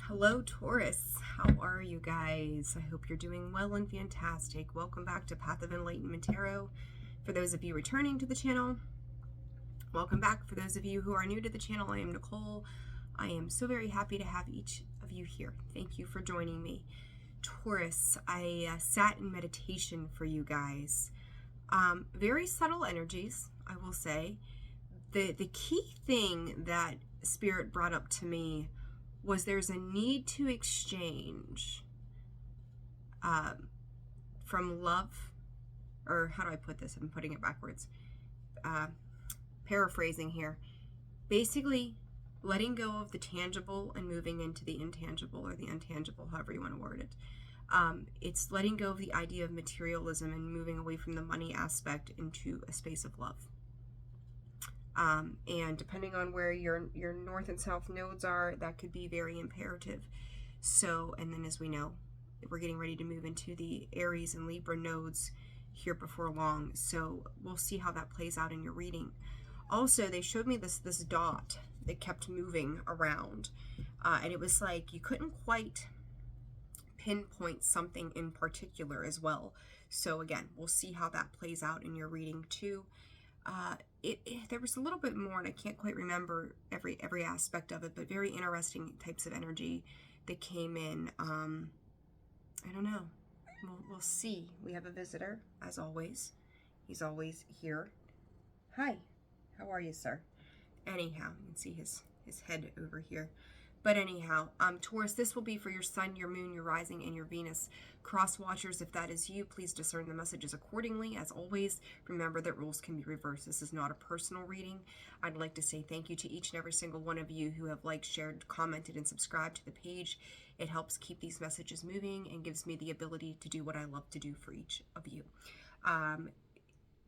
Hello, Taurus. How are you guys? I hope you're doing well and fantastic. Welcome back to Path of Enlightenment Tarot. For those of you returning to the channel, welcome back. For those of you who are new to the channel, I am Nicole. I am so very happy to have each of you here. Thank you for joining me. Taurus, I sat in meditation for you guys. Very subtle energies, I will say. The key thing that Spirit brought up to me was there's a need to exchange from love, or how do I put this? I'm putting it backwards. Paraphrasing here. Basically, letting go of the tangible and moving into the intangible, or the untangible, however you want to word it. It's letting go of the idea of materialism and moving away from the money aspect into a space of love. And depending on where your north and south nodes are, that could be very imperative. So, and then as we know, we're getting ready to move into the Aries and Libra nodes here before long. So we'll see how that plays out in your reading. Also, they showed me this dot that kept moving around. And it was like you couldn't quite pinpoint something in particular as well. So again, we'll see how that plays out in your reading too. There was a little bit more, and I can't quite remember every aspect of it, but very interesting types of energy that came in. I don't know. We'll see. We have a visitor, as always. He's always here. Hi. How are you, sir? Anyhow, you can see his head over here. But anyhow, Taurus, this will be for your sun, your moon, your rising, and your Venus. Cross watchers, if that is you, please discern the messages accordingly. As always, remember that rules can be reversed. This is not a personal reading. I'd like to say thank you to each and every single one of you who have liked, shared, commented, and subscribed to the page. It helps keep these messages moving and gives me the ability to do what I love to do for each of you.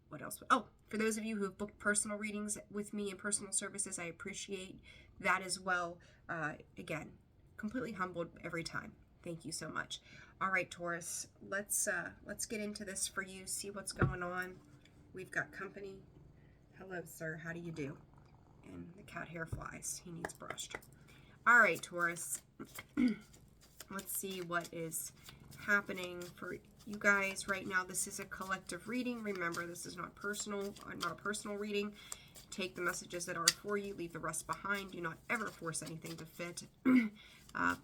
What else? Oh, for those of you who have booked personal readings with me and personal services, I appreciate that as well. Again, completely humbled every time. Thank you so much. All right, Taurus, let's get into this for you. See what's going on. We've got company. Hello, sir. How do you do? And the cat hair flies. He needs brushed. All right, Taurus. Let's see what is happening for you guys right now. This is a collective reading. Remember, this is not a personal reading. Take the messages that are for you, leave the rest behind. Do not ever force anything to fit.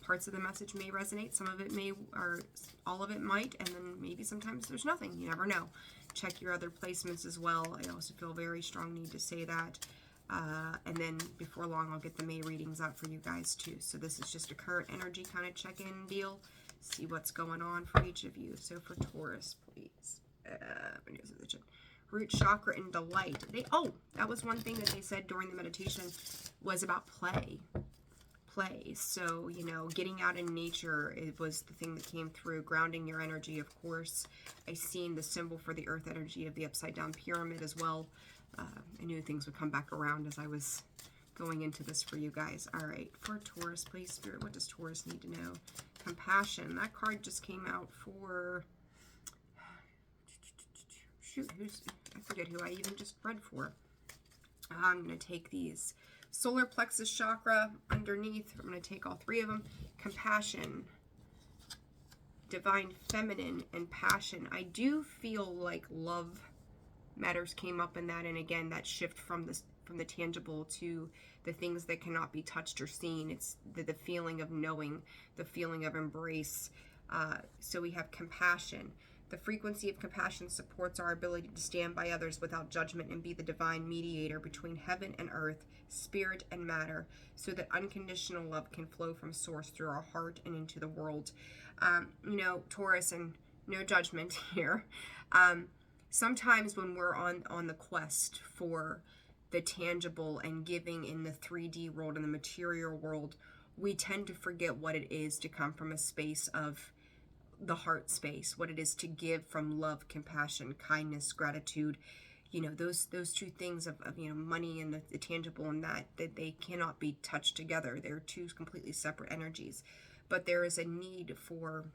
Parts of the message may resonate, some of it may, or all of it might, and then maybe sometimes there's nothing. You never know. Check your other placements as well. I also feel a very strong need to say that. And then before long, I'll get the May readings out for you guys too. So this is just a current energy kind of check-in deal. See what's going on for each of you. So for Taurus, please. Root chakra and delight. That was one thing that they said during the meditation was about play. So, getting out in nature, it was the thing that came through. Grounding your energy, of course. I seen the symbol for the earth energy of the upside down pyramid as well. I knew things would come back around as I was going into this for you guys. All right, for Taurus, please, Spirit, what does Taurus need to know? Compassion. That card just came out for... Shoot, I forget who I even just read for. I'm going to take these. Solar plexus chakra underneath. I'm going to take all three of them. Compassion, divine feminine, and passion. I do feel like love matters came up in that, and again, that shift from the tangible to the things that cannot be touched or seen. It's the feeling of knowing, the feeling of embrace. So we have compassion. The frequency of compassion supports our ability to stand by others without judgment and be the divine mediator between heaven and earth, spirit and matter, so that unconditional love can flow from source through our heart and into the world. Taurus, and no judgment here. Sometimes when we're on the quest for the tangible and giving in the 3D world and the material world, we tend to forget what it is to come from a space of the heart space, what it is to give from love, compassion, kindness, gratitude. Those two things of money and the tangible, and that they cannot be touched together. They're two completely separate energies. But there is a need for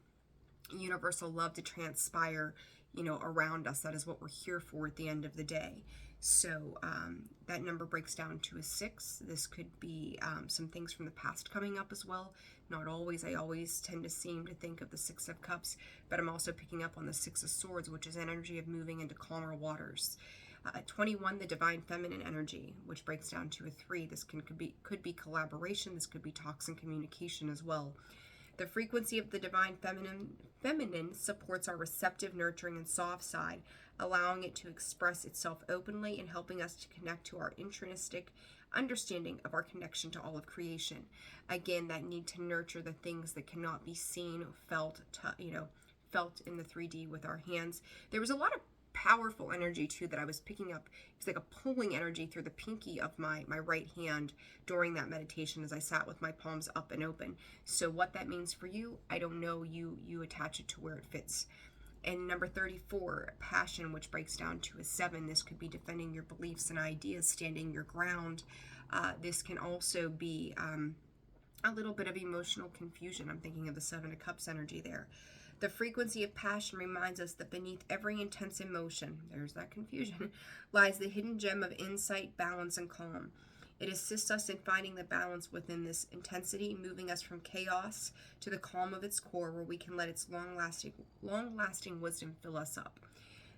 universal love to transpire, around us. That is what we're here for at the end of the day. So that number breaks down to a 6. This could be some things from the past coming up as well. Not always. I always tend to seem to think of the 6 of Cups, but I'm also picking up on the 6 of Swords, which is energy of moving into calmer waters. 21, the divine feminine energy, which breaks down to a 3. This could be collaboration. This could be talks and communication as well. The frequency of the divine feminine supports our receptive, nurturing, and soft side, allowing it to express itself openly and helping us to connect to our intrinsic understanding of our connection to all of creation. Again, that need to nurture the things that cannot be seen, felt, felt in the 3D with our hands. There was a lot of powerful energy too that I was picking up. It's like a pulling energy through the pinky of my right hand during that meditation as I sat with my palms up and open. So what that means for you, I don't know. You attach it to where it fits. And number 34, passion, which breaks down to a 7. This could be defending your beliefs and ideas, standing your ground. This can also be a little bit of emotional confusion. I'm thinking of the 7 of Cups energy there. The frequency of passion reminds us that beneath every intense emotion, there's that confusion, lies the hidden gem of insight, balance, and calm. It assists us in finding the balance within this intensity, moving us from chaos to the calm of its core, where we can let its long-lasting wisdom fill us up.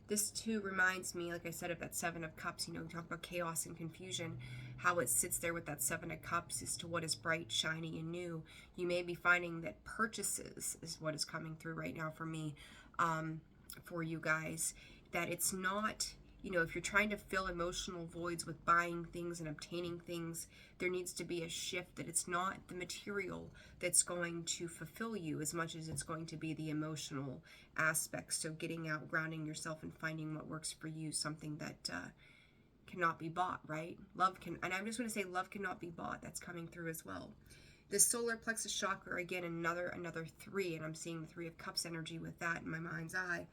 This too reminds me, like I said, of that 7 of Cups. We talk about chaos and confusion, how it sits there with that 7 of Cups as to what is bright, shiny, and new. You may be finding that purchases is what is coming through right now for me, for you guys, that it's not, if you're trying to fill emotional voids with buying things and obtaining things, there needs to be a shift, that it's not the material that's going to fulfill you as much as it's going to be the emotional aspects. So getting out, grounding yourself, and finding what works for you, something that cannot be bought, right? And I'm just going to say love cannot be bought. That's coming through as well. The solar plexus chakra, again, another 3, and I'm seeing the 3 of Cups energy with that in my mind's eye.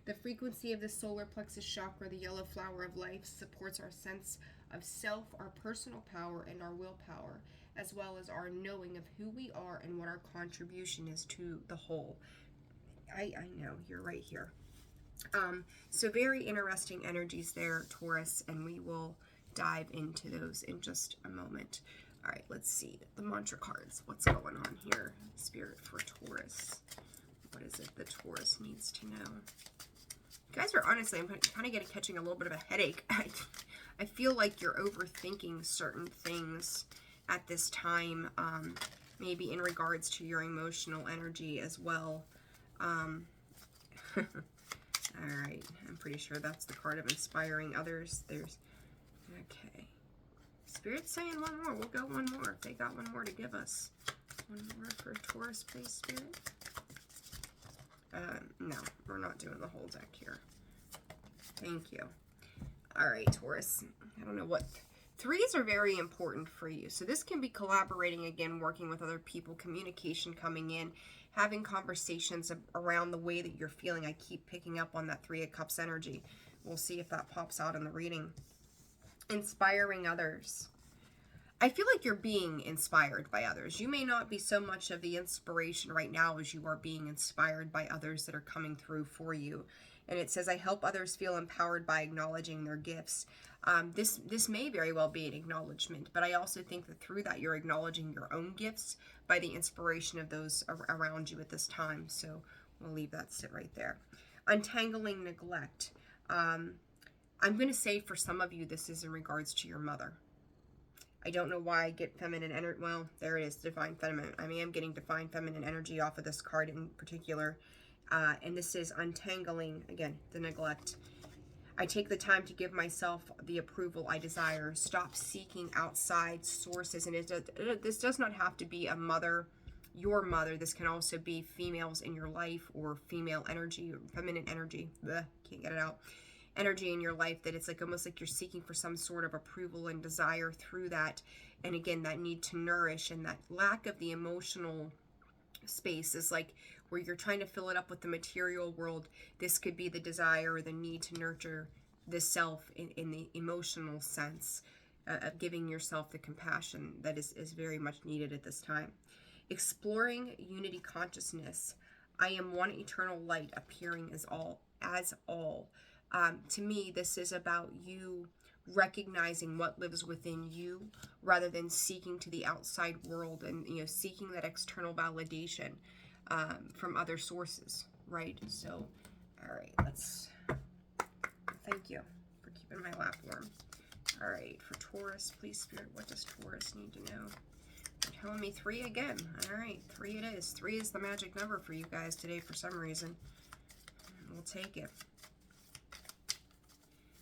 The frequency of the solar plexus chakra, the yellow flower of life, supports our sense of self, our personal power, and our willpower, as well as our knowing of who we are and what our contribution is to the whole. I know, you're right here. So very interesting energies there, Taurus, and we will dive into those in just a moment. All right, let's see the mantra cards. What's going on here? Spirit for Taurus. What is it that Taurus needs to know? You guys are honestly, I'm kind of catching a little bit of a headache. I feel like you're overthinking certain things at this time, maybe in regards to your emotional energy as well. All right, I'm pretty sure that's the card of inspiring others. Okay. Spirit's saying one more. We'll go one more if they got one more to give us. One more for Taurus, please, Spirit. No, we're not doing the whole deck here. Thank you. All right, Taurus. I don't know what... 3s are very important for you. So this can be collaborating, again, working with other people, communication coming in, having conversations around the way that you're feeling. I keep picking up on that 3 of Cups energy. We'll see if that pops out in the reading. Inspiring others. I feel like you're being inspired by others. You may not be so much of the inspiration right now as you are being inspired by others that are coming through for you. And it says, I help others feel empowered by acknowledging their gifts. This may very well be an acknowledgement, but I also think that through that you're acknowledging your own gifts by the inspiration of those around you at this time. So we'll leave that sit right there. Untangling neglect. I'm going to say for some of you, this is in regards to your mother. I don't know why I get feminine energy. Well, there it is, divine feminine. I am getting divine feminine energy off of this card in particular. And this is untangling, again, the neglect. I take the time to give myself the approval I desire. Stop seeking outside sources. And this does not have to be a mother, your mother. This can also be females in your life, or female energy, or feminine energy. Can't get it out. Energy in your life, that it's like almost like you're seeking for some sort of approval and desire through that. And again, that need to nourish, and that lack of the emotional space is like where you're trying to fill it up with the material world. This could be the desire or the need to nurture the self in the emotional sense, of giving yourself the compassion that is very much needed at this time. Exploring unity consciousness. I am one eternal light appearing as all. To me, this is about you recognizing what lives within you rather than seeking to the outside world and, you know, seeking that external validation from other sources, right? So, all right, thank you for keeping my lap warm. All right, for Taurus, please, Spirit, what does Taurus need to know? They're telling me 3 again. All right, 3 it is. 3 is the magic number for you guys today for some reason. We'll take it.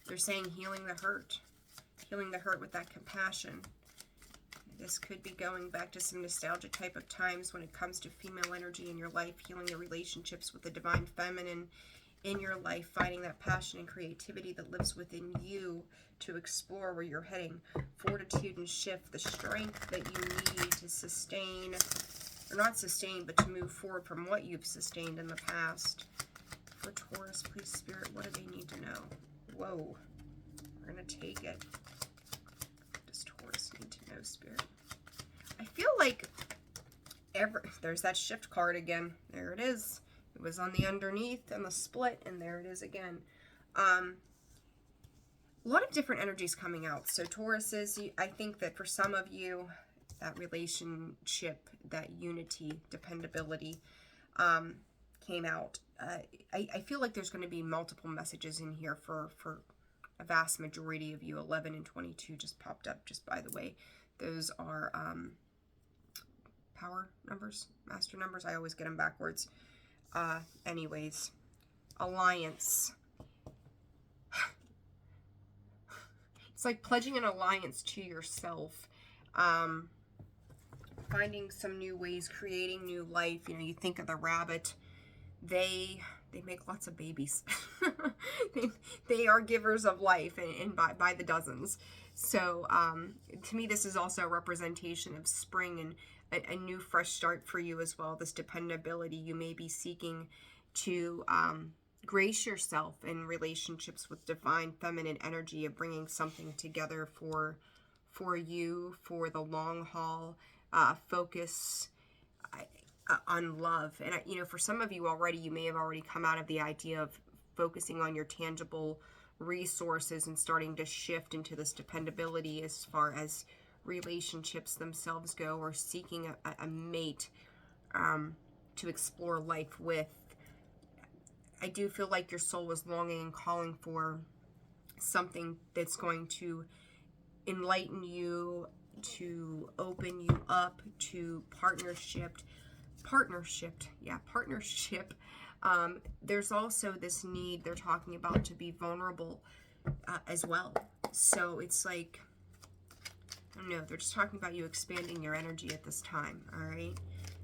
They're saying healing the hurt with that compassion. This could be going back to some nostalgic type of times when it comes to female energy in your life, healing the relationships with the divine feminine in your life, finding that passion and creativity that lives within you to explore where you're heading. Fortitude and shift, the strength that you need to sustain, or not sustain, but to move forward from what you've sustained in the past. For Taurus, please, Spirit, what do they need to know? Whoa, we're going to take it. What does Taurus need to know, Spirit? I feel like there's that shift card again. There it is. It was on the underneath and the split, and there it is again. A lot of different energies coming out. So Tauruses, I think that for some of you, that relationship, that unity, dependability came out. I feel like there's going to be multiple messages in here for a vast majority of you. 11 and 22 just popped up, just by the way. Those are power numbers, master numbers. I always get them backwards. Anyways, alliance. It's like pledging an alliance to yourself. Finding some new ways, creating new life. You know, you think of the rabbit. They make lots of babies. they are givers of life, and by the dozens. So to me, this is also a representation of spring and a new fresh start for you as well. This dependability, you may be seeking to grace yourself in relationships with divine feminine energy of bringing something together for you, for the long haul. Focus on love. And you know, for some of you already, you may have already come out of the idea of focusing on your tangible resources and starting to shift into this dependability as far as relationships themselves go, or seeking a mate to explore life with. I do feel like your soul is longing and calling for something that's going to enlighten you, to open you up to partnership. There's also this need they're talking about to be vulnerable as well. So it's like, I don't know, they're just talking about you expanding your energy at this time. All right,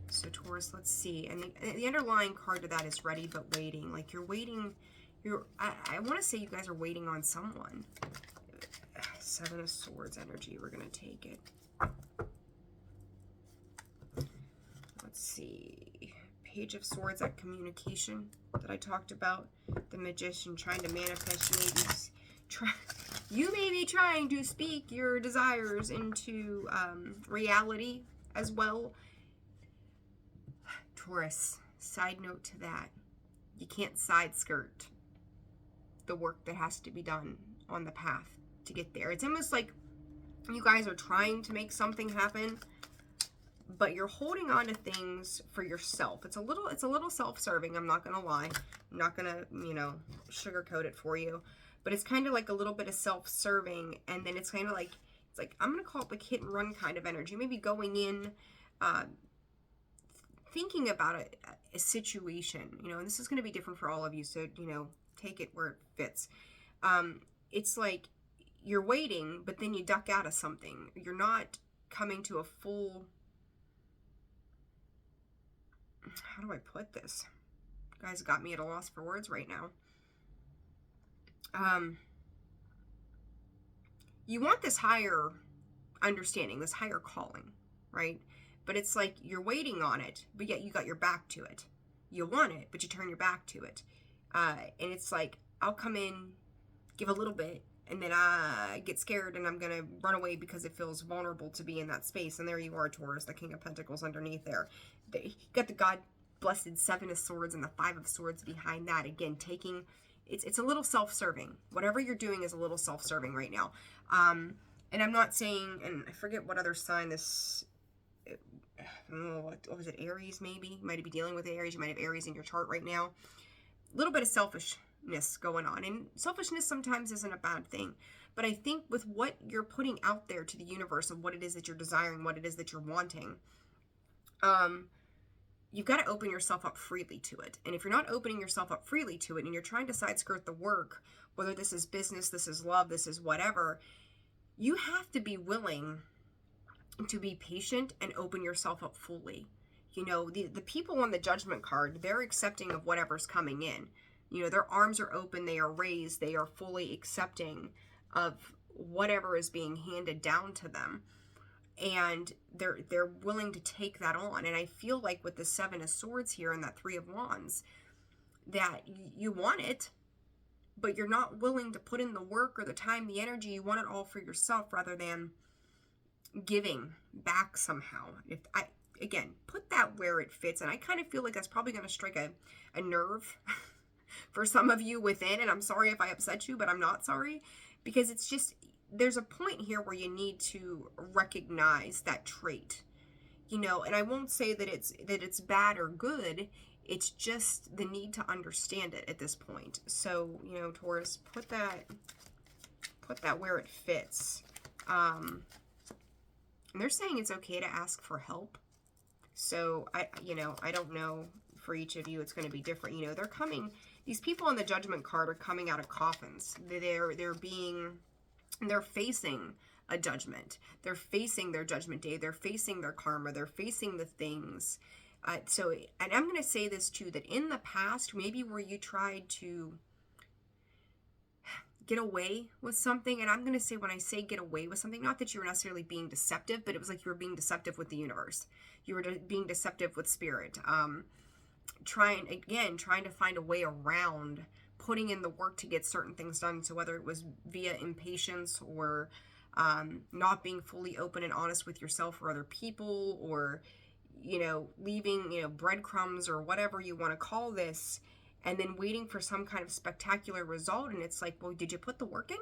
so Taurus, let's see. And the underlying card to that is ready but waiting. Like you're waiting, I want to say you guys are waiting on someone. 7 of Swords energy, we're going to take it. Let's see. Page of Swords, that communication that I talked about. The Magician trying to manifest. You may be trying to speak your desires into reality as well. Taurus, side note to that. You can't side skirt the work that has to be done on the path to get there. It's almost like you guys are trying to make something happen, but you're holding on to things for yourself. It's a little self-serving, I'm not gonna lie. I'm not gonna, you know, sugarcoat it for you. But it's kind of like a little bit of self-serving, and then it's kind of like, it's like, I'm gonna call it like hit and run kind of energy. Maybe going in, thinking about a situation, you know, and this is gonna be different for all of you, so, you know, take it where it fits. It's like, you're waiting, but then you duck out of something. You're not coming to a full, how do I put this? You guys got me at a loss for words right now. You want this higher understanding, this higher calling, right? But it's like you're waiting on it, but yet you got your back to it. You want it, but you turn your back to it. And it's like, I'll come in, give a little bit, and then I get scared and I'm going to run away because it feels vulnerable to be in that space. And there you are, Taurus, the King of Pentacles underneath there. You got the God-blessed 7 of Swords and the 5 of Swords behind that. Again, taking it's a little self-serving. Whatever you're doing is a little self-serving right now. And I'm not saying, and I forget what other sign this, I don't know, what was it, Aries maybe? You might be dealing with Aries. You might have Aries in your chart right now. A little bit of selfishness going on. And selfishness sometimes isn't a bad thing. But I think with what you're putting out there to the universe of what it is that you're desiring, what it is that you're wanting, you've got to open yourself up freely to it. And if you're not opening yourself up freely to it and you're trying to side skirt the work, whether this is business, this is love, this is whatever, you have to be willing to be patient and open yourself up fully. You know, the people on the judgment card, they're accepting of whatever's coming in. You know, their arms are open, they are raised, they are fully accepting of whatever is being handed down to them. And they're willing to take that on. And I feel like with the Seven of Swords here and that Three of Wands, that you want it, but you're not willing to put in the work or the time, the energy. You want it all for yourself rather than giving back somehow. Again, put that where it fits. And I kind of feel like that's probably going to strike a nerve for some of you within. And I'm sorry if I upset you, but I'm not sorry, because it's just, there's a point here where you need to recognize that trait, you know, and I won't say that it's bad or good. It's just the need to understand it at this point. So, you know, Taurus, put that where it fits. And they're saying it's okay to ask for help. So I don't know, for each of you, it's going to be different. You know, they're coming, these people on the Judgment card are coming out of coffins. They're facing a judgment. They're facing their judgment day. They're facing their karma. They're facing the things. And I'm going to say this too, that in the past, maybe where you tried to get away with something, and I'm going to say, when I say get away with something, not that you were necessarily being deceptive, but it was like you were being deceptive with the universe. You were being deceptive with spirit. Trying to find a way around putting in the work to get certain things done. So whether it was via impatience or not being fully open and honest with yourself or other people, or, you know, leaving, you know, breadcrumbs or whatever you want to call this, and then waiting for some kind of spectacular result. And it's like, well, did you put the work in?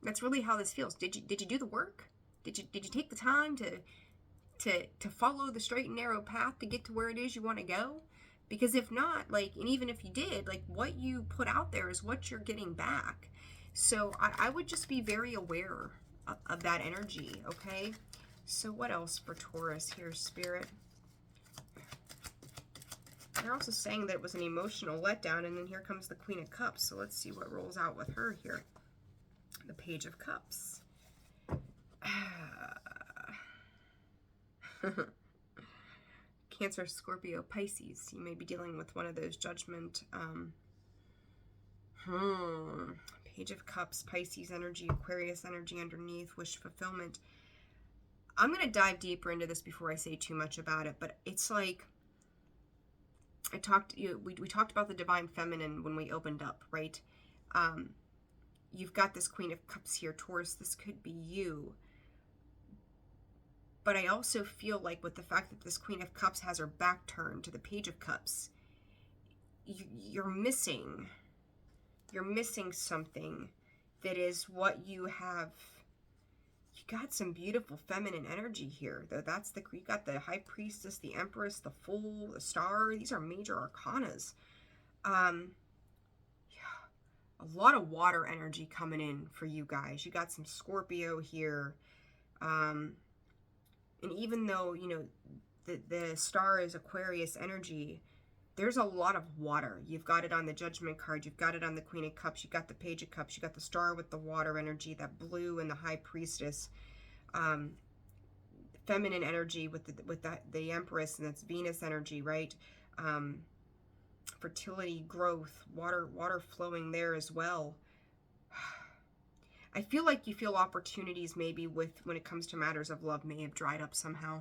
That's really how this feels. Did you do the work? Did you take the time to follow the straight and narrow path to get to where it is you want to go? Because if not, like, and even if you did, like, what you put out there is what you're getting back. So I would just be very aware of that energy, okay? So what else for Taurus here, Spirit? They're also saying that it was an emotional letdown, and then here comes the Queen of Cups. So let's see what rolls out with her here. The Page of Cups. Cancer, Scorpio, Pisces. You may be dealing with one of those judgment. Page of Cups, Pisces energy, Aquarius energy underneath, wish fulfillment. I'm going to dive deeper into this before I say too much about it, but it's like, we talked about the divine feminine when we opened up, right? You've got this Queen of Cups here, Taurus. This could be you. But I also feel like with the fact that this Queen of Cups has her back turned to the Page of Cups, you're missing something that is what you have. You got some beautiful feminine energy here, though. You got the High Priestess, the Empress, the Fool, the Star. These are major arcanas. Yeah, a lot of water energy coming in for you guys. You got some Scorpio here. And even though, you know, the Star is Aquarius energy, there's a lot of water. You've got it on the Judgment card. You've got it on the Queen of Cups. You got the Page of Cups. You got the Star with the water energy, that blue, and the High Priestess. Feminine energy with the Empress, and that's Venus energy, right? Fertility, growth, water flowing there as well. I feel like you feel opportunities maybe when it comes to matters of love may have dried up somehow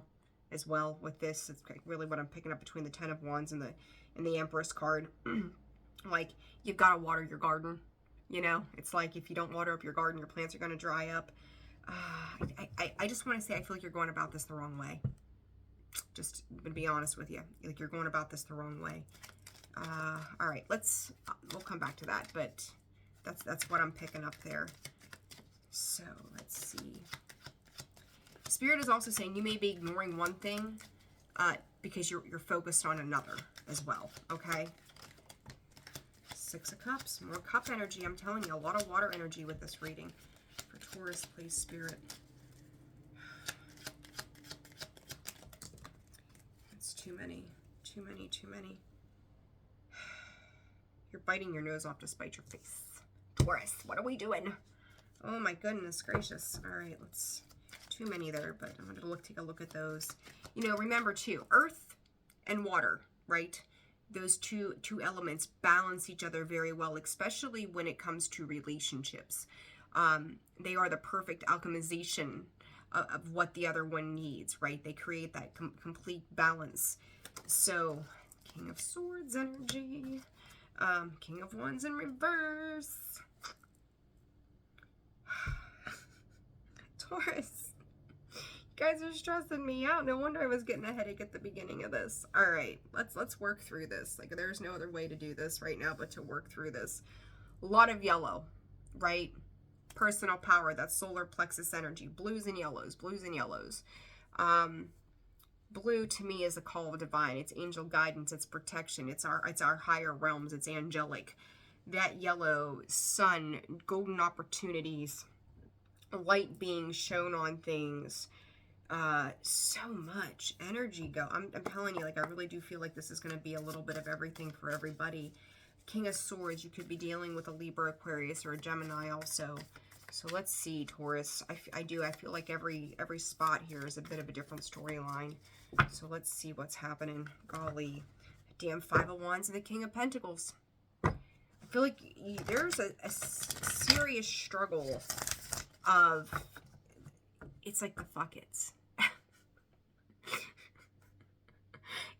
as well with this. It's really what I'm picking up between the Ten of Wands and the Empress card. Like, you've got to water your garden, you know? It's like, if you don't water up your garden, your plants are going to dry up. I just want to say, I feel like you're going about this the wrong way. Just to be honest with you. Like, you're going about this the wrong way. All right, we'll come back to that, but that's what I'm picking up there. So let's see. Spirit is also saying you may be ignoring one thing because you're focused on another as well, okay? Six of Cups, more cup energy. I'm telling you, a lot of water energy with this reading. For Taurus, please, Spirit. It's too many, too many, too many. You're biting your nose off to spite your face. Taurus, what are we doing? Oh my goodness gracious. All right, too many there, but I'm going to take a look at those. You know, remember too, earth and water, right? Those two elements balance each other very well, especially when it comes to relationships. They are the perfect alchemization of what the other one needs, right? They create that complete balance. So, King of Swords energy, King of Wands in reverse. Taurus, you guys are stressing me out. No wonder I was getting a headache at the beginning of this. All right, let's work through this. Like, there's no other way to do this right now but to work through this. A lot of yellow, right? Personal power, that's solar plexus energy. Blues and yellows, blues and yellows. Blue to me is a call of divine. It's angel guidance, it's protection, it's our higher realms, it's angelic. That yellow, sun, golden opportunities, light being shown on things, so much energy I'm telling you, like, I really do feel like this is going to be a little bit of everything for everybody. King of Swords, you could be dealing with a Libra, Aquarius, or a Gemini also. So let's see, Taurus. I feel like every spot here is a bit of a different storyline. So let's see what's happening. Golly, damn Five of Wands and the King of Pentacles. I feel like there's a serious struggle of, it's like the fuck it's.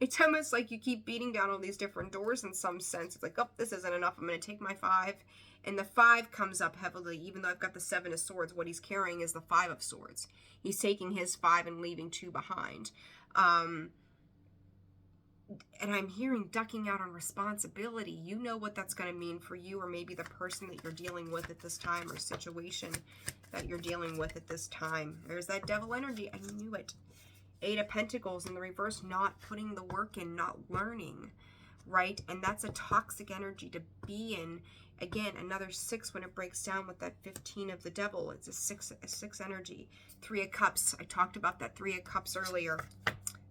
It's almost like you keep beating down all these different doors in some sense. It's like, oh, this isn't enough. I'm going to take my 5. And the 5 comes up heavily, even though I've got the 7 of Swords. What he's carrying is the 5 of Swords. He's taking his 5 and leaving 2 behind. And I'm hearing ducking out on responsibility. You know what that's going to mean for you, or maybe the person that you're dealing with at this time, or situation that you're dealing with at this time. There's that devil energy. I knew it. 8 of Pentacles in the reverse, not putting the work in, not learning, right? And that's a toxic energy to be in. Again, another 6 when it breaks down with that 15 of the devil. It's a six energy. 3 of Cups. I talked about that 3 of Cups earlier.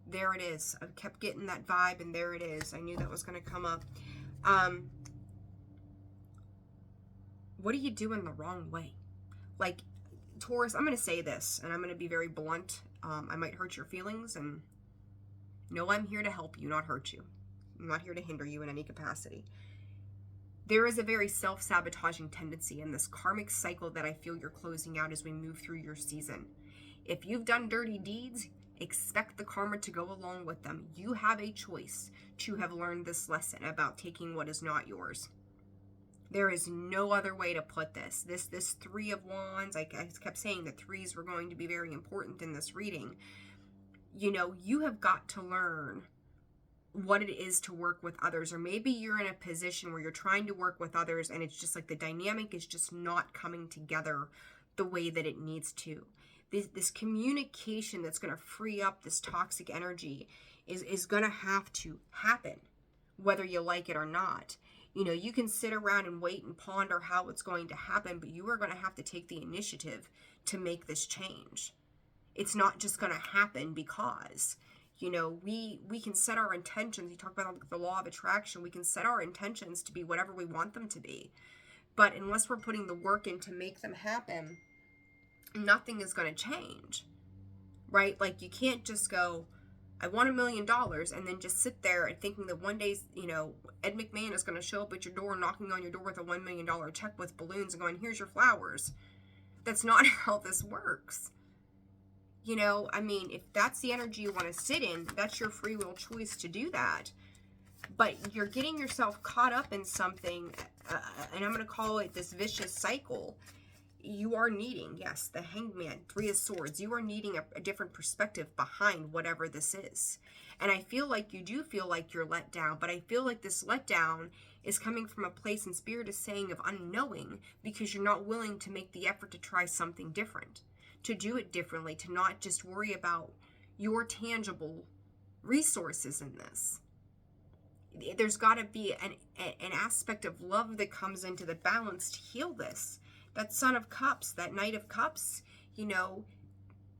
There it is. I kept getting that vibe, and there it is. I knew that was going to come up. What are you doing the wrong way? Like, Taurus, I'm going to say this, and I'm going to be very blunt. I might hurt your feelings, and no, I'm here to help you, not hurt you. I'm not here to hinder you in any capacity. There is a very self-sabotaging tendency in this karmic cycle that I feel you're closing out as we move through your season. If you've done dirty deeds, expect the karma to go along with them. You have a choice to have learned this lesson about taking what is not yours. There is no other way to put this. This 3 of Wands, I kept saying that 3s were going to be very important in this reading. You know, you have got to learn what it is to work with others, or maybe you're in a position where you're trying to work with others and it's just like the dynamic is just not coming together the way that it needs to. This communication that's going to free up this toxic energy is going to have to happen, whether you like it or not. You know, you can sit around and wait and ponder how it's going to happen, but you are going to have to take the initiative to make this change. It's not just going to happen because, you know, we can set our intentions. You talk about the law of attraction. We can set our intentions to be whatever we want them to be. But unless we're putting the work in to make them happen, nothing is going to change, right? Like, you can't just go, I want $1 million, and then just sit there and thinking that one day, you know, Ed McMahon is going to show up at your door, knocking on your door with a $1 million check with balloons and going, here's your flowers. That's not how this works. You know, I mean, if that's the energy you want to sit in, that's your free will choice to do that. But you're getting yourself caught up in something, and I'm going to call it this vicious cycle. You are needing, yes, the Hangman, 3 of Swords. You are needing a different perspective behind whatever this is. And I feel like you do feel like you're let down, but I feel like this letdown is coming from a place, and Spirit is saying, of unknowing, because you're not willing to make the effort to try something different, to do it differently, to not just worry about your tangible resources in this. There's got to be an aspect of love that comes into the balance to heal this. That Son of Cups, that Knight of Cups, you know,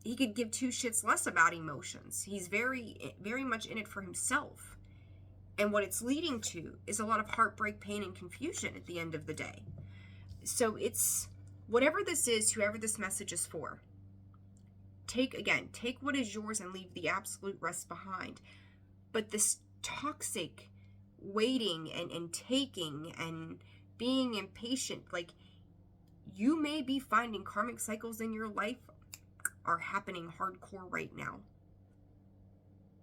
he could give two shits less about emotions. He's very, very much in it for himself. And what it's leading to is a lot of heartbreak, pain, and confusion at the end of the day. So it's, whatever this is, whoever this message is for, take what is yours and leave the absolute rest behind. But this toxic waiting and taking and being impatient, like, you may be finding karmic cycles in your life are happening hardcore right now.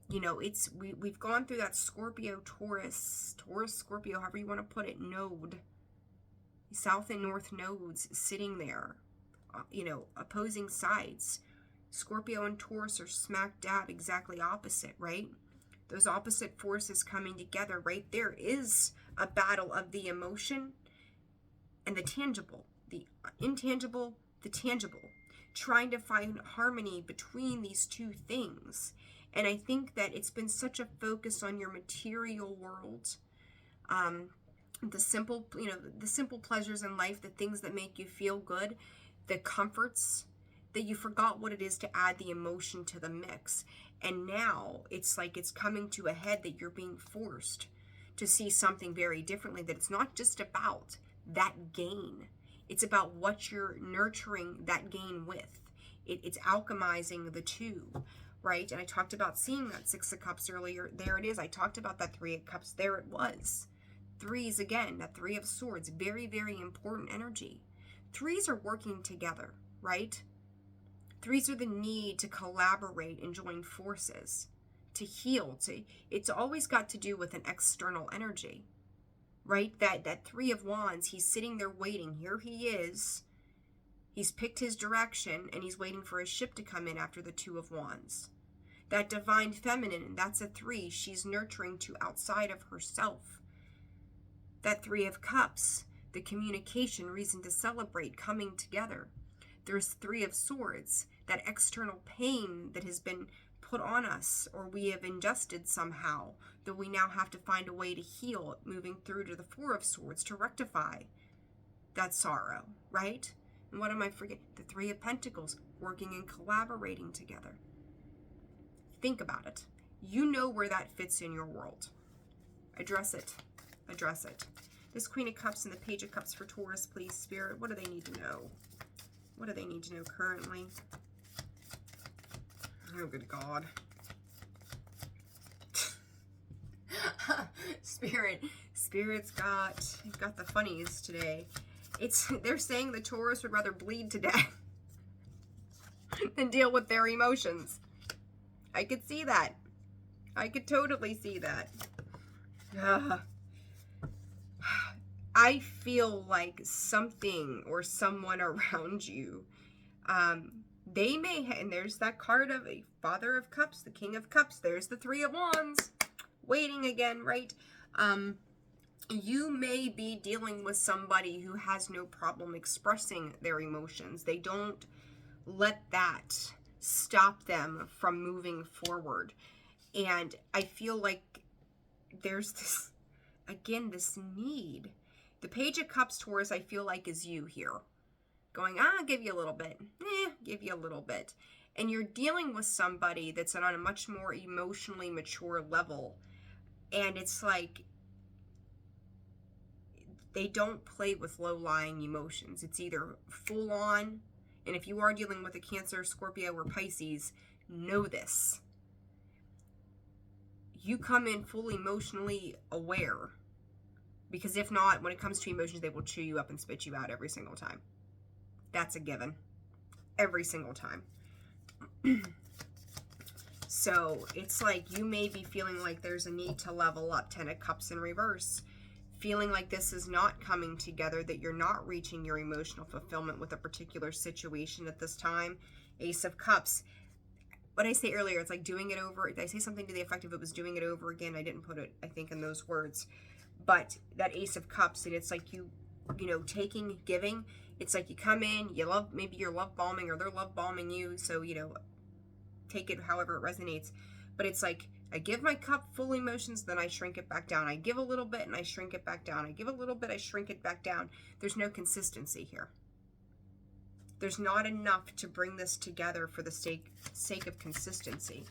You know, we've gone through that Scorpio, Taurus, Scorpio, however you want to put it, node. South and North nodes sitting there, you know, opposing sides. Scorpio and Taurus are smack dab exactly opposite, right? Those opposite forces coming together, right? There is a battle of the emotion and the tangible, the intangible, the tangible, trying to find harmony between these two things. And I think that it's been such a focus on your material world, the simple, you know, the simple pleasures in life, the things that make you feel good, the comforts, that you forgot what it is to add the emotion to the mix. And now it's like it's coming to a head that you're being forced to see something very differently, that it's not just about that gain. It's about what you're nurturing that gain with. It's alchemizing the two, right? And I talked about seeing that Six of Cups earlier. There it is. I talked about that Three of Cups. There it was. Threes again, that Three of Swords. Very, very important energy. Threes are working together, right? Threes are the need to collaborate and join forces, to heal. It's always got to do with an external energy, right? That Three of Wands, he's sitting there waiting. Here he is. He's picked his direction, and he's waiting for his ship to come in after the Two of Wands. That Divine Feminine, that's a Three. She's nurturing to outside of herself. That Three of Cups, the communication, reason to celebrate, coming together. There's Three of Swords, that external pain that has been put on us, or we have ingested somehow, that we now have to find a way to heal, moving through to the Four of Swords to rectify that sorrow, right? And what am I forgetting? The Three of Pentacles, working and collaborating together. Think about it. You know where that fits in your world. Address it. Address it. This Queen of Cups and the Page of Cups for Taurus, please, Spirit. What do they need to know? What do they need to know currently? Oh, good God. Spirit's got the funnies today. They're saying the Taurus would rather bleed to death than deal with their emotions. I could see that. I could totally see that. I feel like something or someone around you, they may, and there's that card of a Father of Cups, the King of Cups. There's the Three of Wands, waiting again, right? You may be dealing with somebody who has no problem expressing their emotions. They don't let that stop them from moving forward. And I feel like there's this, again, this need. The Page of Cups, Taurus, I feel like is you here. Going, give you a little bit. Give you a little bit. And you're dealing with somebody that's on a much more emotionally mature level. And it's like, they don't play with low-lying emotions. It's either full on, and if you are dealing with a Cancer, Scorpio, or Pisces, know this. You come in fully emotionally aware. Because if not, when it comes to emotions, they will chew you up and spit you out every single time. That's a given. Every single time. So it's like you may be feeling like there's a need to level up. 10 of Cups in reverse. Feeling like this is not coming together, that you're not reaching your emotional fulfillment with a particular situation at this time. Ace of Cups. what I say earlier, it's like doing it over. Did I say something to the effect of it was doing it over again? I didn't put it, I think, in those words. But that Ace of Cups, and it's like you know, taking, giving. It's like you come in, you love, maybe you're love bombing or they're love bombing you. So, you know, take it however it resonates. But it's like, I give my cup full emotions, then I shrink it back down. I give a little bit and I shrink it back down. I give a little bit, I shrink it back down. There's no consistency here. There's not enough to bring this together for the sake of consistency.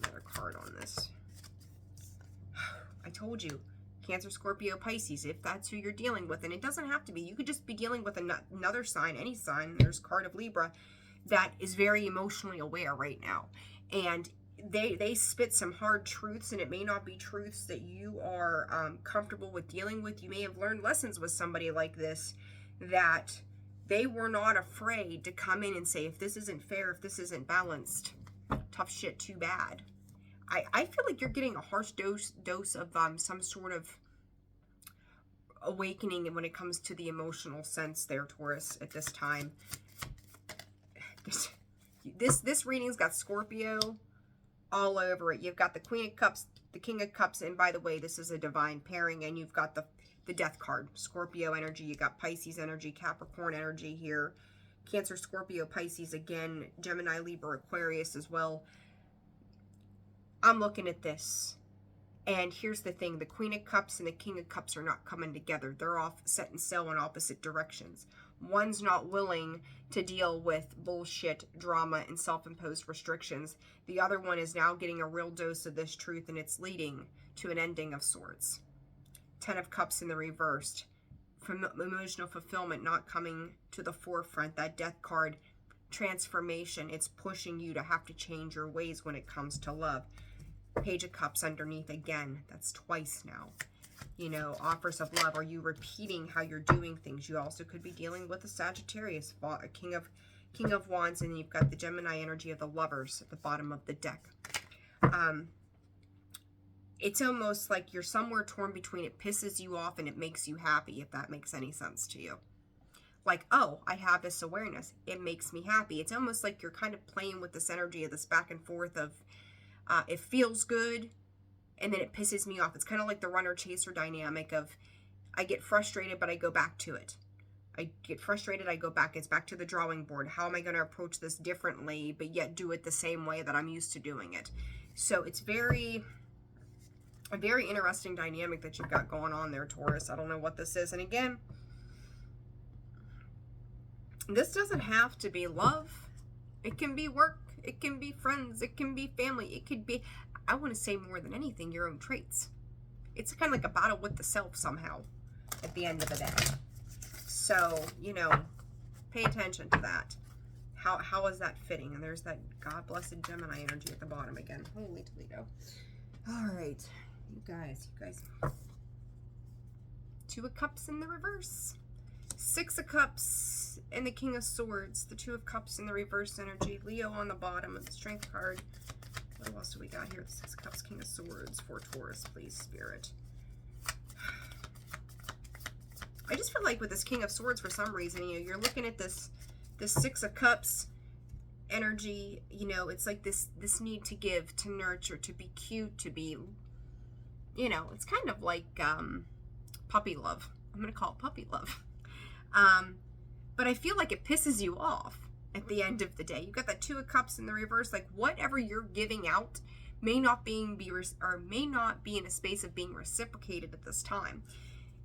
Another card on this. I told you, Cancer, Scorpio, Pisces, if that's who you're dealing with. And it doesn't have to be. You could just be dealing with another sign, any sign. There's a card of Libra that is very emotionally aware right now. And they spit some hard truths, and it may not be truths that you are comfortable with dealing with. You may have learned lessons with somebody like this, that they were not afraid to come in and say, if this isn't fair, if this isn't balanced, tough shit, too bad. I feel like you're getting a harsh dose of some sort of awakening when it comes to the emotional sense there, Taurus, at this time. This reading's got Scorpio all over it. You've got the Queen of Cups, the King of Cups, and by the way, this is a divine pairing, and you've got the Death card, Scorpio energy. You got Pisces energy, Capricorn energy here, Cancer, Scorpio, Pisces again, Gemini, Libra, Aquarius as well. I'm looking at this, and here's the thing: the Queen of Cups and the King of Cups are not coming together. They're off set and sail in opposite directions. One's not willing to deal with bullshit, drama, and self-imposed restrictions. The other one is now getting a real dose of this truth, and it's leading to an ending of sorts. 10 of Cups in the reversed. Emotional fulfillment not coming to the forefront. That Death card, transformation. It's pushing you to have to change your ways when it comes to love. Page of Cups underneath again. That's twice now. You know, offers of love. Are you repeating how you're doing things? You also could be dealing with a Sagittarius, a King of Wands, and then you've got the Gemini energy of the Lovers at the bottom of the deck. It's almost like you're somewhere torn between it pisses you off and it makes you happy, if that makes any sense to you. Like, oh, I have this awareness. It makes me happy. It's almost like you're kind of playing with this energy of this back and forth of it feels good and then it pisses me off. It's kind of like the runner-chaser dynamic of I get frustrated, but I go back to it. I get frustrated, I go back. It's back to the drawing board. How am I going to approach this differently, but yet do it the same way that I'm used to doing it? So it's a very interesting dynamic that you've got going on there, Taurus. I don't know what this is. And again, this doesn't have to be love. It can be work. It can be friends. It can be family. It could be, I want to say more than anything, your own traits. It's kind of like a battle with the self somehow at the end of the day. So, you know, pay attention to that. How is that fitting? And there's that God-blessed Gemini energy at the bottom again. Holy Toledo. All right. You guys. Two of Cups in the reverse. Six of Cups and the King of Swords. The Two of Cups in the reverse energy. Leo on the bottom of the Strength card. What else do we got here? The Six of Cups, King of Swords for Taurus, please, Spirit. I just feel like with this King of Swords, for some reason, you know, you're looking at this Six of Cups energy. You know, it's like this need to give, to nurture, to be cute, to be, you know, it's kind of like puppy love. I'm going to call it puppy love. But I feel like it pisses you off at the end of the day. You've got that Two of Cups in the reverse. Like whatever you're giving out may not be in a space of being reciprocated at this time.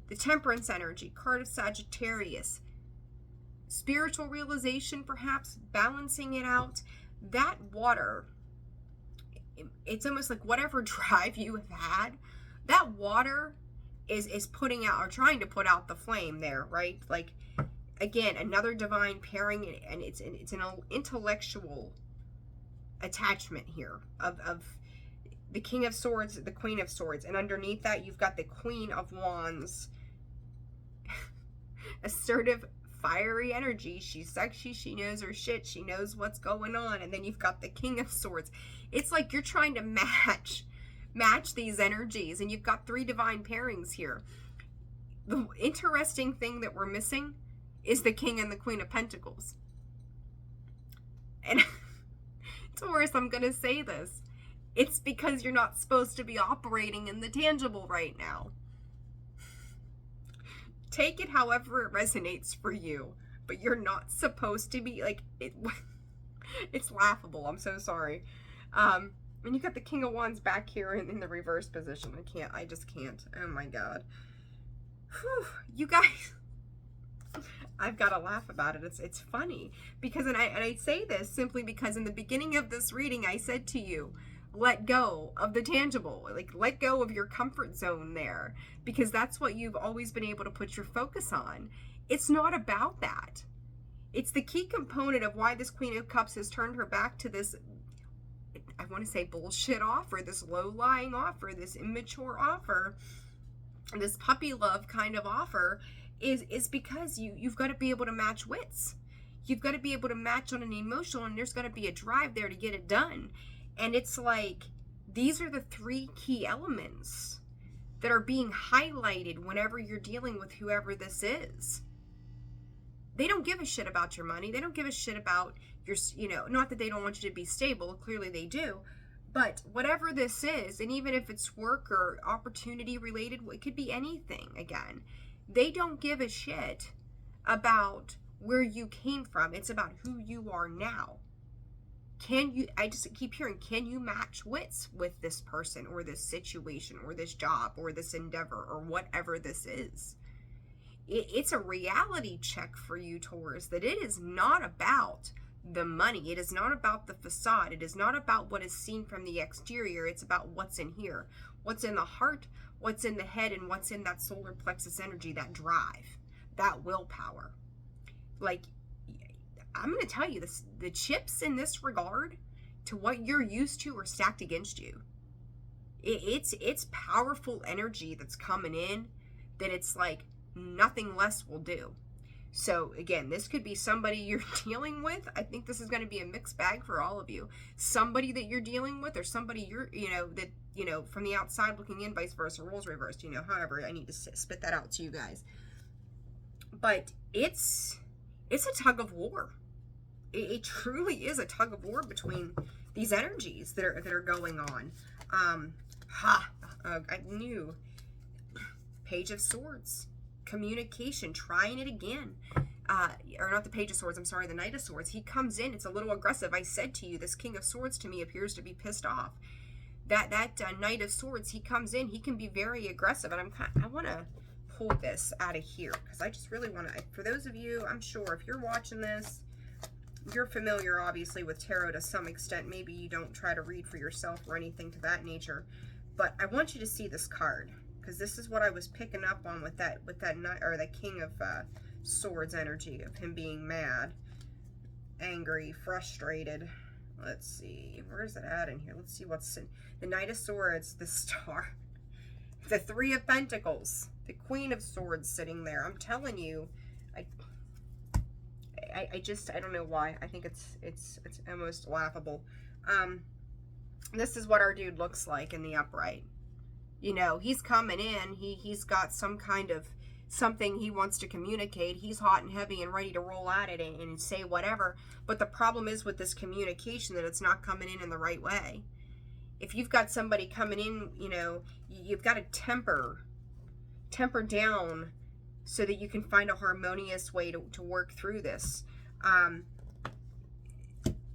The Temperance energy, card of Sagittarius. Spiritual realization, perhaps, balancing it out. That water, it's almost like whatever drive you have had, that water is putting out or trying to put out the flame there, right? Like, again, another divine pairing, and it's an intellectual attachment here of the King of Swords, the Queen of Swords, and underneath that you've got the Queen of Wands. Assertive, fiery energy. She's sexy, she knows her shit, she knows what's going on. And then you've got the King of Swords. It's like you're trying to match these energies, and you've got three divine pairings here. The interesting thing that we're missing is the King and the Queen of Pentacles. And Taurus, I'm going to say this. It's because you're not supposed to be operating in the tangible right now. Take it however it resonates for you, but you're not supposed to be, like, it's laughable. I'm so sorry. And you got the King of Wands back here in the reverse position. I just can't. Oh my God. Whew, you guys, I've got to laugh about it. It's funny because, and I say this simply because in the beginning of this reading, I said to you, let go of the tangible, like let go of your comfort zone there, because that's what you've always been able to put your focus on. It's not about that. It's the key component of why this Queen of Cups has turned her back to this, I want to say bullshit offer, this low-lying offer, this immature offer, this puppy love kind of offer, is because you've got to be able to match wits. You've got to be able to match on an emotional, and there's got to be a drive there to get it done. And it's like, these are the three key elements that are being highlighted whenever you're dealing with whoever this is. They don't give a shit about your money. They don't give a shit about your, not that they don't want you to be stable. Clearly they do. But whatever this is, and even if it's work or opportunity related, it could be anything again. They don't give a shit about where you came from. It's about who you are now. I just keep hearing, can you match wits with this person or this situation or this job or this endeavor or whatever this is? It's a reality check for you, Taurus, that it is not about the money. It is not about the facade. It is not about what is seen from the exterior. It's about what's in here, what's in the heart, what's in the head, and what's in that solar plexus energy, that drive, that willpower. Like, I'm going to tell you this, the chips in this regard to what you're used to are stacked against you. It's powerful energy that's coming in that it's like nothing less will do. So again, this could be somebody you're dealing with. I think this is going to be a mixed bag for all of you. Somebody that you're dealing with, or somebody you're, from the outside looking in, vice versa, roles reversed, however I need to spit that out to you guys. But it's a tug of war. It truly is a tug of war between these energies that are going on. I knew. Page of Swords. Communication. Trying it again. Or not the Page of Swords, I'm sorry, the Knight of Swords. He comes in, it's a little aggressive. I said to you, this King of Swords to me appears to be pissed off. That Knight of Swords, he comes in, he can be very aggressive. And I want to pull this out of here because I just really want to, for those of you, I'm sure if you're watching this, you're familiar obviously with tarot to some extent. Maybe you don't try to read for yourself or anything to that nature, but I want you to see this card because this is what I was picking up on with that Knight, or the King of Swords energy of him being mad, angry, frustrated. Let's see, where's it at in here? Let's see what's in the Knight of Swords, the Star, the Three of Pentacles, the Queen of Swords sitting there. I'm telling you, I don't know why. I think it's almost laughable. This is what our dude looks like in the upright. He's coming in. He's got some kind of something he wants to communicate. He's hot and heavy and ready to roll at it and say whatever. But the problem is with this communication that it's not coming in the right way. If you've got somebody coming in, you've got to temper down so that you can find a harmonious way to work through this. The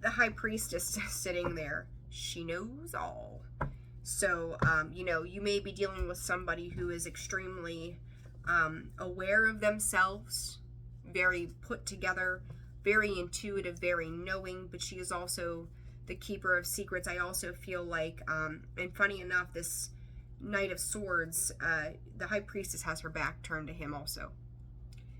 High Priestess sitting there, she knows all. So, you may be dealing with somebody who is extremely aware of themselves, very put together, very intuitive, very knowing, but she is also the keeper of secrets. I also feel like, and funny enough, this Knight of Swords, the High Priestess has her back turned to him also.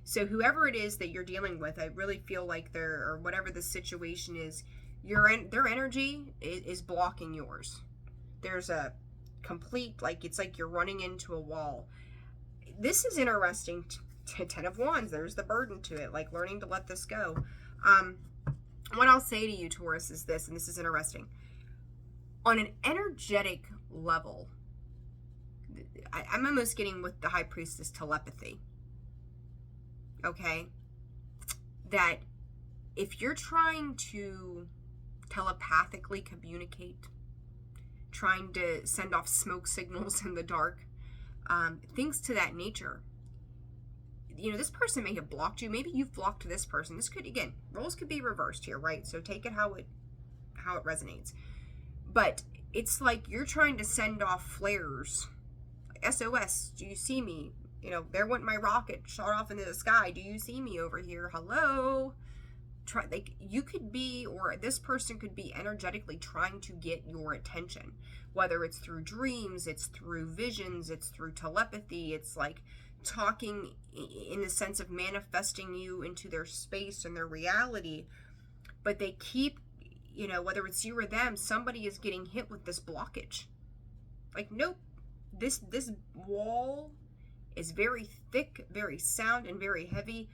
So whoever it is that you're dealing with, I really feel like or whatever the situation is, their energy is blocking yours. There's a complete, it's like you're running into a wall. This is interesting. Ten of Wands, there's the burden to it, like learning to let this go. What I'll say to you, Taurus, is this, and this is interesting. On an energetic level, I'm almost getting with the High Priestess telepathy. Okay? That if you're trying to telepathically communicate, trying to send off smoke signals in the dark, things to that nature. You know, this person may have blocked you. Maybe you've blocked this person. This could, again, roles could be reversed here, right? So take it how it resonates. But it's like you're trying to send off flares. SOS, do you see me? You know, there went my rocket, shot off into the sky. Do you see me over here? Hello? You could be, or this person could be energetically trying to get your attention. Whether it's through dreams, it's through visions, it's through telepathy. It's like talking in the sense of manifesting you into their space and their reality. But they keep, you know, whether it's you or them, somebody is getting hit with this blockage. Like, nope, this wall is very thick, very sound, and very heavy.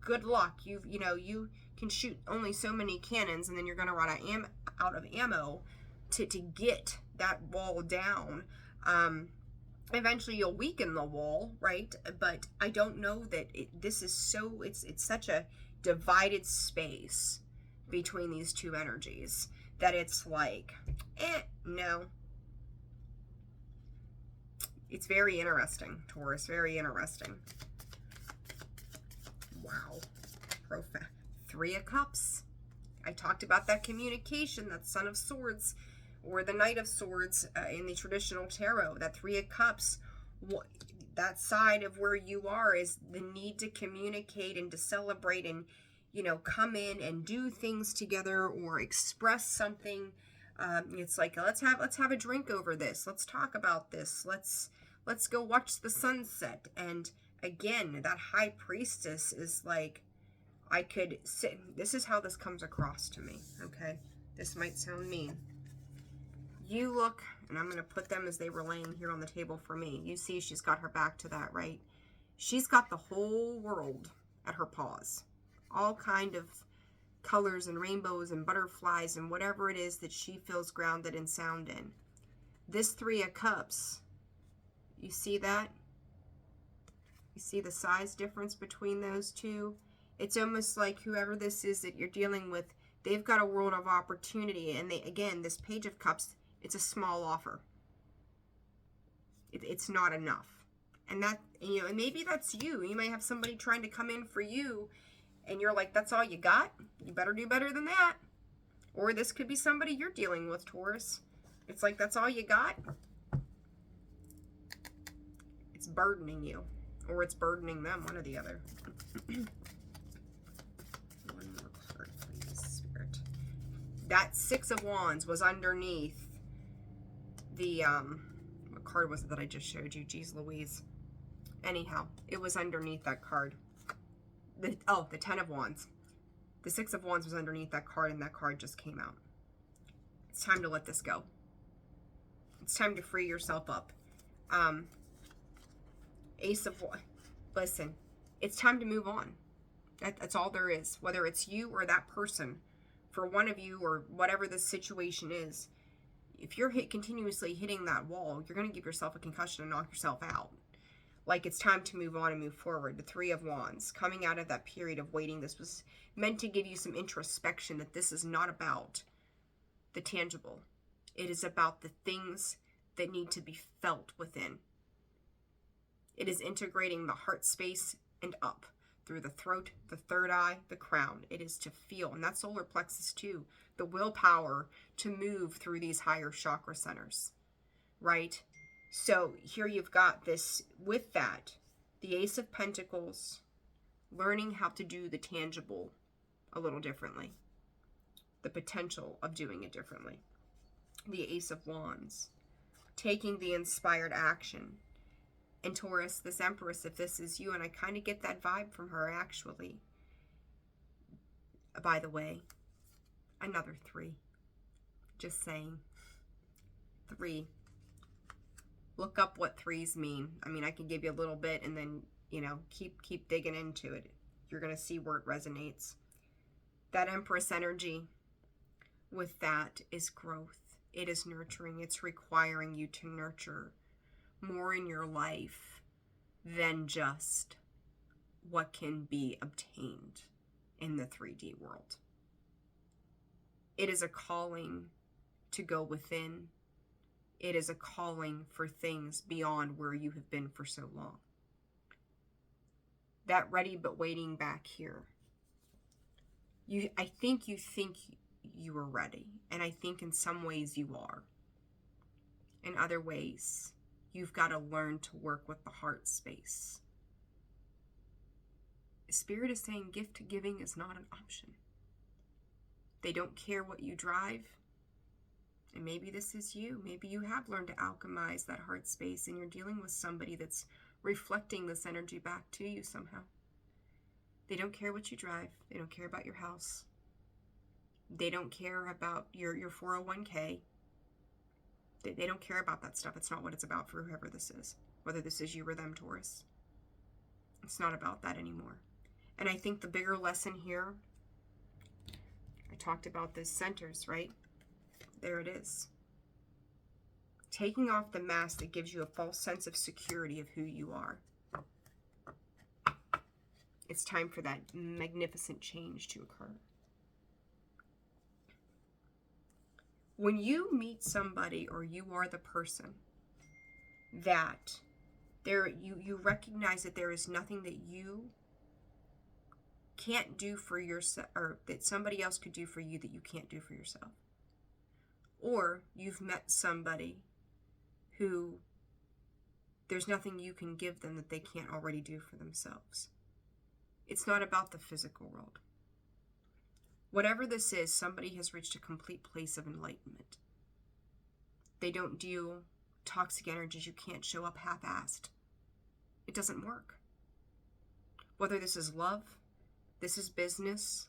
Good luck. You can shoot only so many cannons, and then you're going to run out of ammo to get that wall down. Eventually you'll weaken the wall, right? But I don't know that it's such a divided space between these two energies that it's like, no. It's very interesting, Taurus, very interesting. Wow. Profound. 3 of Cups. I talked about that communication, that Son of Swords, or the Knight of Swords in the traditional tarot. That 3 of Cups, that side of where you are is the need to communicate and to celebrate and, you know, come in and do things together or express something. It's like, let's have a drink over this. Let's talk about this. Let's go watch the sunset. And again, that High Priestess is like, I could sit. This is how this comes across to me, okay? This might sound mean. You look, and I'm going to put them as they were laying here on the table for me. You see she's got her back to that, right? She's got the whole world at her paws. All kind of colors and rainbows and butterflies and whatever it is that she feels grounded and sound in. This 3 of Cups, you see that? You see the size difference between those two? It's almost like whoever this is that you're dealing with, they've got a world of opportunity. And again, this Page of Cups, it's a small offer. It's not enough. And that, you know, and maybe that's you. You may have somebody trying to come in for you, and you're like, that's all you got? You better do better than that. Or this could be somebody you're dealing with, Taurus. It's like, that's all you got? It's burdening you. Or it's burdening them, one or the other. One more card, please, Spirit. That 6 of Wands was underneath the, what card was it that I just showed you? Jeez Louise. Anyhow, it was underneath that card. The 10 of Wands. The 6 of Wands was underneath that card, and that card just came out. It's time to let this go. It's time to free yourself up. Ace of Wands. Listen, it's time to move on. That's all there is. Whether it's you or that person, for one of you or whatever the situation is, if you're continuously hitting that wall, you're going to give yourself a concussion and knock yourself out. Like, it's time to move on and move forward. The 3 of Wands, coming out of that period of waiting, this was meant to give you some introspection that this is not about the tangible. It is about the things that need to be felt within. It is integrating the heart space and up through the throat, the third eye, the crown. It is to feel, and that's solar plexus too, the willpower to move through these higher chakra centers, right? So here you've got this, with that, the Ace of Pentacles, learning how to do the tangible a little differently, the potential of doing it differently. The Ace of Wands, taking the inspired action. And Taurus, this Empress, if this is you, and I kind of get that vibe from her actually. By the way, another 3. Just saying. 3. Look up what 3s mean. I mean, I can give you a little bit and then, you know, keep digging into it. You're going to see where it resonates. That Empress energy with that is growth. It is nurturing. It's requiring you to nurture more in your life than just what can be obtained in the 3D world. It is a calling to go within. It is a calling for things beyond where you have been for so long. That ready but waiting back here. I think you are ready. And I think in some ways you are. In other ways, you've got to learn to work with the heart space. Spirit is saying gift giving is not an option. They don't care what you drive. And maybe this is you. Maybe you have learned to alchemize that heart space and you're dealing with somebody that's reflecting this energy back to you somehow. They don't care what you drive. They don't care about your house. They don't care about your 401k. They don't care about that stuff. It's not what it's about for whoever this is. Whether this is you or them, Taurus. It's not about that anymore. And I think the bigger lesson here, I talked about this centers, right? There it is. Taking off the mask that gives you a false sense of security of who you are. It's time for that magnificent change to occur. When you meet somebody or you are the person that you recognize that there is nothing that you can't do for yourself, or that somebody else could do for you that you can't do for yourself. Or you've met somebody who there's nothing you can give them that they can't already do for themselves. It's not about the physical world. Whatever this is, somebody has reached a complete place of enlightenment. They don't deal toxic energies. You can't show up half-assed. It doesn't work. Whether this is love, this is business,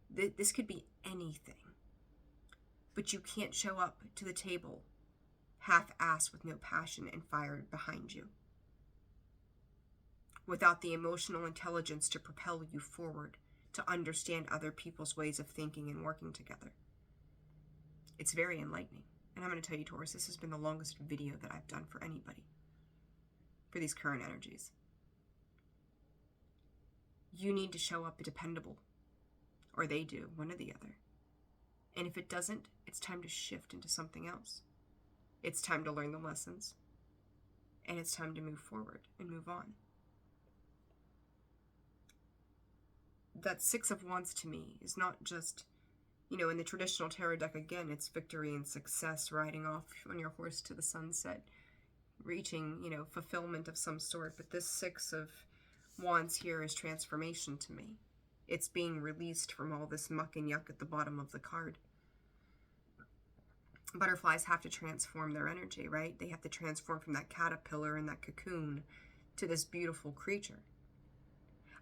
this could be anything. But you can't show up to the table half-assed with no passion and fire behind you. Without the emotional intelligence to propel you forward, to understand other people's ways of thinking and working together. It's very enlightening. And I'm going to tell you, Taurus, this has been the longest video that I've done for anybody, for these current energies. You need to show up dependable, or they do, one or the other. And if it doesn't, it's time to shift into something else. It's time to learn the lessons, and it's time to move forward and move on. That Six of Wands to me is not just, in the traditional tarot deck, again, it's victory and success, riding off on your horse to the sunset, reaching, fulfillment of some sort. But this Six of Wands here is transformation to me. It's being released from all this muck and yuck at the bottom of the card. Butterflies have to transform their energy, right? They have to transform from that caterpillar and that cocoon to this beautiful creature.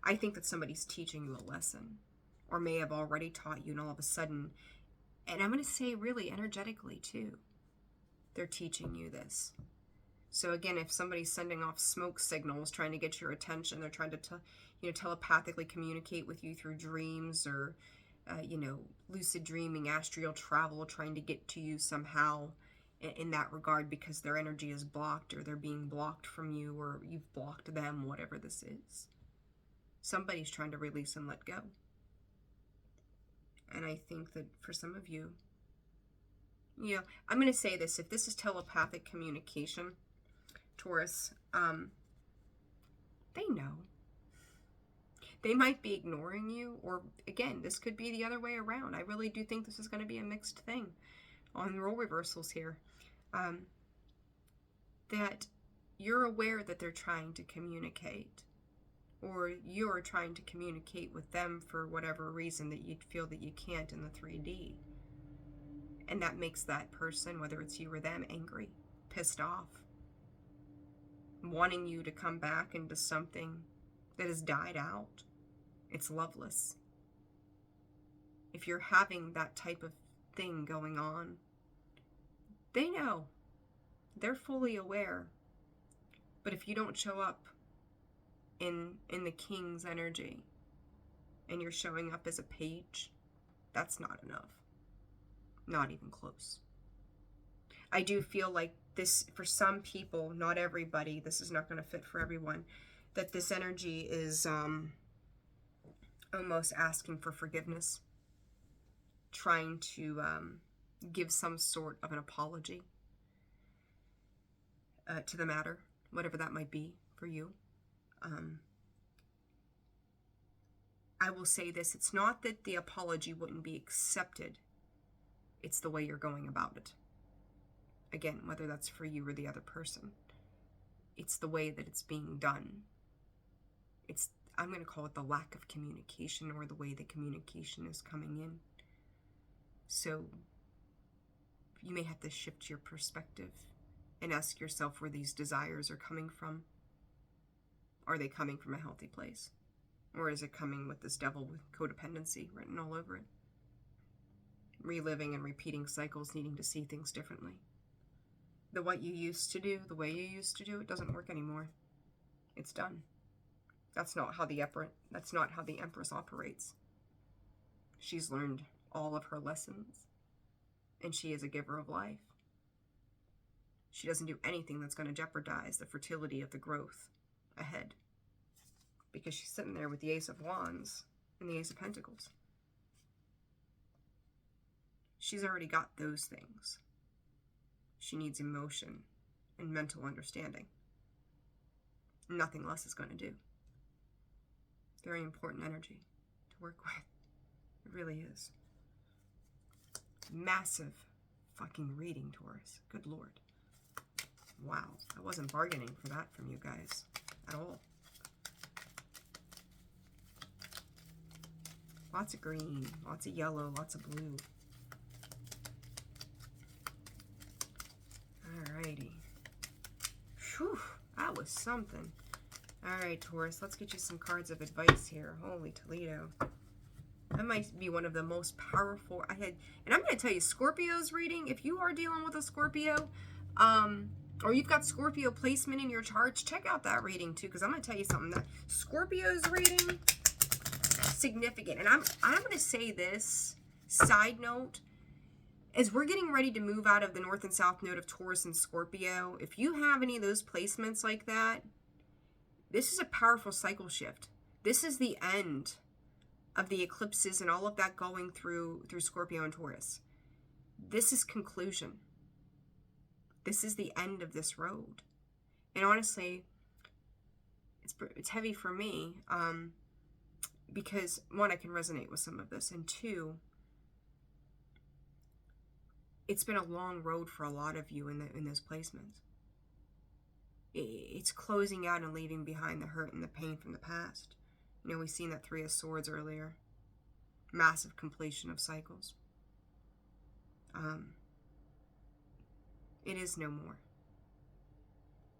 I think that somebody's teaching you a lesson, or may have already taught you, and all of a sudden, and I'm going to say really energetically too, they're teaching you this. So again, if somebody's sending off smoke signals, trying to get your attention, they're trying to telepathically communicate with you through dreams, or lucid dreaming, astral travel, trying to get to you somehow in that regard, because their energy is blocked, or they're being blocked from you, or you've blocked them, whatever this is. Somebody's trying to release and let go. And I think that for some of you, I'm going to say this. If this is telepathic communication, Taurus, they know. They might be ignoring you, or again, this could be the other way around. I really do think this is going to be a mixed thing on role reversals here. That you're aware that they're trying to communicate, or you're trying to communicate with them for whatever reason that you feel that you can't in the 3D. And that makes that person, whether it's you or them, angry, pissed off, wanting you to come back into something that has died out. It's loveless. If you're having that type of thing going on, they know. They're fully aware. But if you don't show up in the king's energy, and you're showing up as a page, that's not enough. Not even close. I do feel like this, for some people, not everybody, this is not going to fit for everyone, that this energy is almost asking for forgiveness. trying to give some sort of an apology to the matter, whatever that might be for you. I will say this, it's not that the apology wouldn't be accepted, it's the way you're going about it. Again, whether that's for you or the other person, it's the way that it's being done. I'm going to call it the lack of communication, or the way the communication is coming in. So you may have to shift your perspective and ask yourself where these desires are coming from. Are they coming from a healthy place? Or is it coming with this devil with codependency written all over it? Reliving and repeating cycles, needing to see things differently. The what you used to do, the way you used to do it doesn't work anymore. It's done. That's not how the Empress operates. She's learned all of her lessons, and she is a giver of life. She doesn't do anything that's going to jeopardize the fertility of the growth ahead, because she's sitting there with the Ace of Wands and the Ace of Pentacles. She's already got those things. She needs emotion and mental understanding. Nothing less is going to do. Very important energy to work with. It really is. Massive fucking reading, Taurus. Good Lord. Wow. I wasn't bargaining for that from you guys at all. Lots of green, lots of yellow, lots of blue. Alrighty. Whew, that was something. Alright, Taurus, let's get you some cards of advice here. Holy Toledo. That might be one of the most powerful I had. And I'm going to tell you, Scorpio's reading, if you are dealing with a Scorpio, or you've got Scorpio placement in your charts, check out that reading too, because I'm going to tell you something. That Scorpio's reading, significant. And I'm going to say this, side note, as we're getting ready to move out of the North and South node of Taurus and Scorpio, if you have any of those placements like that, this is a powerful cycle shift. This is the end of the eclipses and all of that going through Scorpio and Taurus. This is conclusion. This is the end of this road. And honestly, it's heavy for me, because one, I can resonate with some of this, and two, it's been a long road for a lot of you in those placements. It's closing out and leaving behind the hurt and the pain from the past. You know, we've seen that Three of Swords earlier. Massive completion of cycles. It is no more.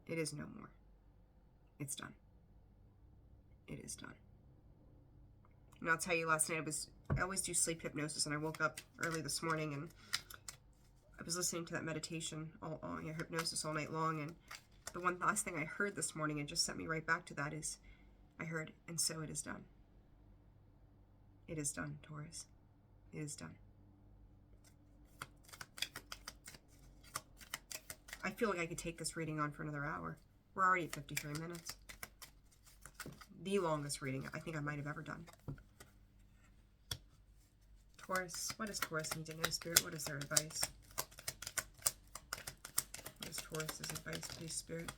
It is no more. It's done. It is done. And I'll tell you, last night I always do sleep hypnosis, and I woke up early this morning and I was listening to that meditation, hypnosis all night long, and the one last thing I heard this morning, and just sent me right back to that, is I heard, and so it is done. It is done, Taurus. It is done. I feel like I could take this reading on for another hour. We're already at 53 minutes. The longest reading I think I might have ever done. Taurus, what does Taurus need to know, Spirit? What is their advice? What is Taurus's advice, please, Spirit?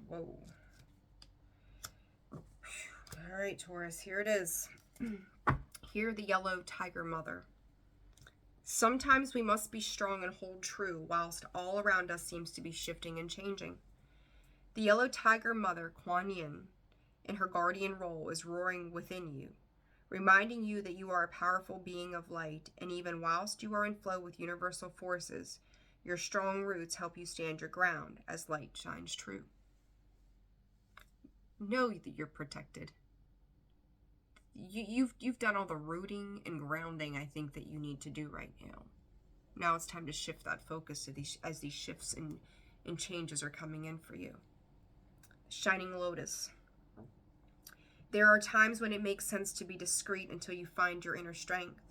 Whoa. All right, Taurus, here it is. Hear the yellow tiger mother. Sometimes we must be strong and hold true, whilst all around us seems to be shifting and changing. The yellow tiger mother, Kuan Yin, in her guardian role, is roaring within you, reminding you that you are a powerful being of light, and even whilst you are in flow with universal forces, your strong roots help you stand your ground as light shines true. Know that you're protected. You've done all the rooting and grounding I think that you need to do right now. Now it's time to shift that focus to as these shifts and changes are coming in for you. Shining Lotus. There are times when it makes sense to be discreet until you find your inner strength,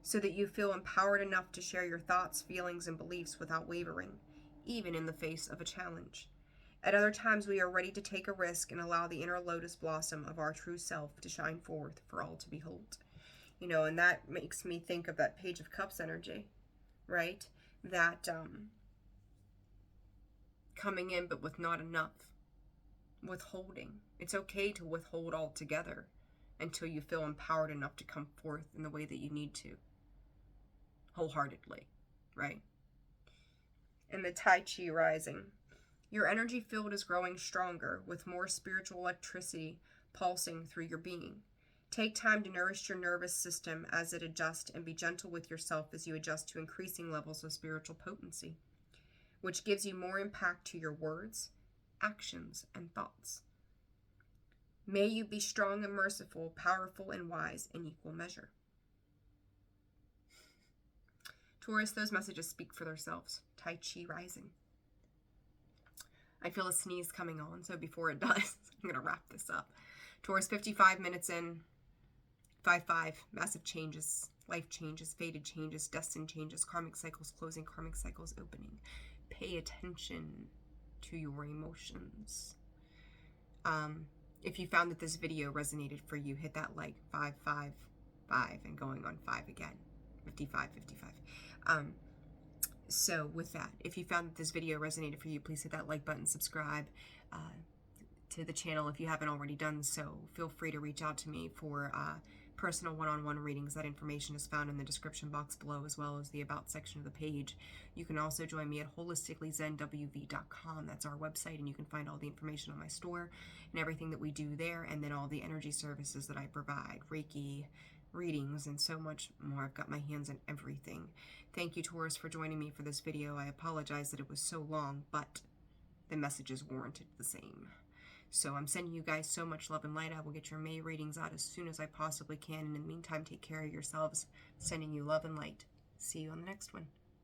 so that you feel empowered enough to share your thoughts, feelings, and beliefs without wavering, even in the face of a challenge. At other times, we are ready to take a risk and allow the inner lotus blossom of our true self to shine forth for all to behold. You know, and that makes me think of that Page of Cups energy, right? That coming in but with not enough. Withholding. It's okay to withhold altogether until you feel empowered enough to come forth in the way that you need to. Wholeheartedly, right? And the Tai Chi rising. Your energy field is growing stronger with more spiritual electricity pulsing through your being. Take time to nourish your nervous system as it adjusts, and be gentle with yourself as you adjust to increasing levels of spiritual potency, which gives you more impact to your words, actions, and thoughts. May you be strong and merciful, powerful and wise in equal measure. Taurus, those messages speak for themselves. Tai Chi rising. I feel a sneeze coming on, so before it does, I'm going to wrap this up. Taurus, 55 minutes in, 5-5, massive changes, life changes, fated changes, destined changes, karmic cycles closing, karmic cycles opening. Pay attention to your emotions. If you found that this video resonated for you, hit that like, 5, 5, 5, and going on 5 again. 55, 55. So with that, if you found that this video resonated for you, please hit that like button, subscribe to the channel if you haven't already done so. Feel free to reach out to me for personal one-on-one readings. That information is found in the description box below, as well as the about section of the page. You can also join me at holisticallyzenwv.com. That's our website, and you can find all the information on my store and everything that we do there, and then all the energy services that I provide, Reiki, readings, and so much more. I've got my hands in everything. Thank you, Taurus, for joining me for this video. I apologize that it was so long, but the messages warranted the same. So I'm sending you guys so much love and light. I will get your May readings out as soon as I possibly can. And in the meantime, take care of yourselves. Sending you love and light. See you on the next one.